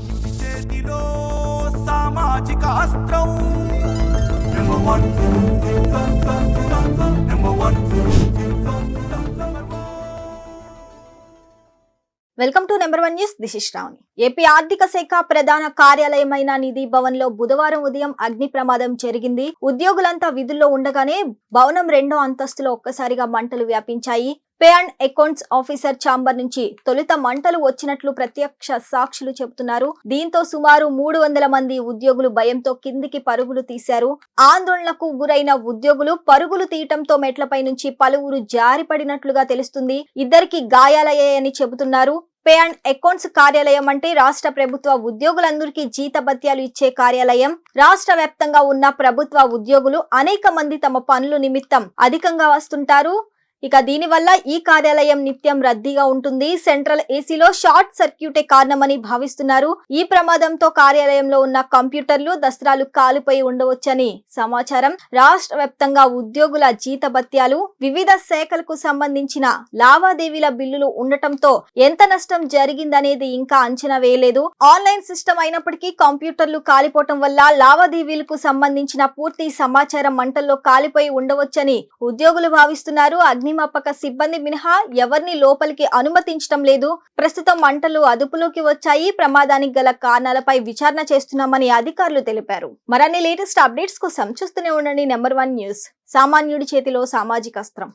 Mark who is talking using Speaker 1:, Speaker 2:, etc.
Speaker 1: సామాన్యుడి చేతిలో సామాజిక అస్త్రం number one number one.
Speaker 2: Welcome to number 1 news. This is Sravani. AP ఆర్థిక శాఖ ప్రధాన కార్యాలయమైన నిధి భవన్ లో బుధవారం ఉదయం అగ్ని ప్రమాదం జరిగింది. ఉద్యోగులంతా విధుల్లో ఉండగానే భవనం 2వ అంతస్తులో ఒక్కసారిగా మంటలు వ్యాపించాయి. Pay and accounts officer chamber నుంచి తొలుత మంటలు వచ్చినట్లు ప్రత్యక్ష సాక్షులు చెబుతున్నారు. దీంతో సుమారు 300 మంది ఉద్యోగులు భయంతో కిందికి పరుగులు తీశారు. ఆందోళనకు గురైన ఉద్యోగులు పరుగులు తీయటంతో మెట్లపై నుంచి పలువురు జారిపడినట్లుగా తెలుస్తుంది. ఇద్దరికి గాయాలయ్యాయని చెబుతున్నారు. పే అండ్ అకౌంట్స్ కార్యాలయం అంటే రాష్ట్ర ప్రభుత్వ ఉద్యోగులందరికీ జీతభత్యాలు ఇచ్చే కార్యాలయం. రాష్ట్ర వ్యాప్తంగా ఉన్న ప్రభుత్వ ఉద్యోగులు అనేక మంది తమ పనుల నిమిత్తం అధికంగా వస్తుంటారు. ఇక దీనివల్ల ఈ కార్యాలయం నిత్యం రద్దీగా ఉంటుంది. సెంట్రల్ ఏసీలో షార్ట్ సర్క్యూటే కారణమని భావిస్తున్నారు. ఈ ప్రమాదంతో కార్యాలయంలో ఉన్న కంప్యూటర్లు, దస్త్రాలు కాలిపోయి ఉండవచ్చని సమాచారం. రాష్ట్ర వ్యాప్తంగా ఉద్యోగుల జీతభత్యాలు, వివిధ శాఖలకు సంబంధించిన లావాదేవీల బిల్లులు ఉండటంతో ఎంత నష్టం జరిగిందనేది ఇంకా అంచనా వేయలేదు. ఆన్లైన్ సిస్టమ్ అయినప్పటికీ కంప్యూటర్లు కాలిపోవటం వల్ల లావాదేవీలకు సంబంధించిన పూర్తి సమాచారం మంటల్లో కాలిపోయి ఉండవచ్చని ఉద్యోగులు భావిస్తున్నారు. అగ్నిమాపక సిబ్బంది మినహా ఎవరిని లోపలికి అనుమతించడం లేదు. ప్రస్తుతం మంటలు అదుపులోకి వచ్చాయి. ప్రమాదానికి గల కారణాలపై విచారణ చేస్తున్నామని అధికారులు తెలిపారు. మరిన్ని లేటెస్ట్ అప్డేట్స్ కోసం చూస్తూనే ఉండండి నెంబర్ 1 న్యూస్. సామాన్యుడి చేతిలో సామాజిక అస్త్రం.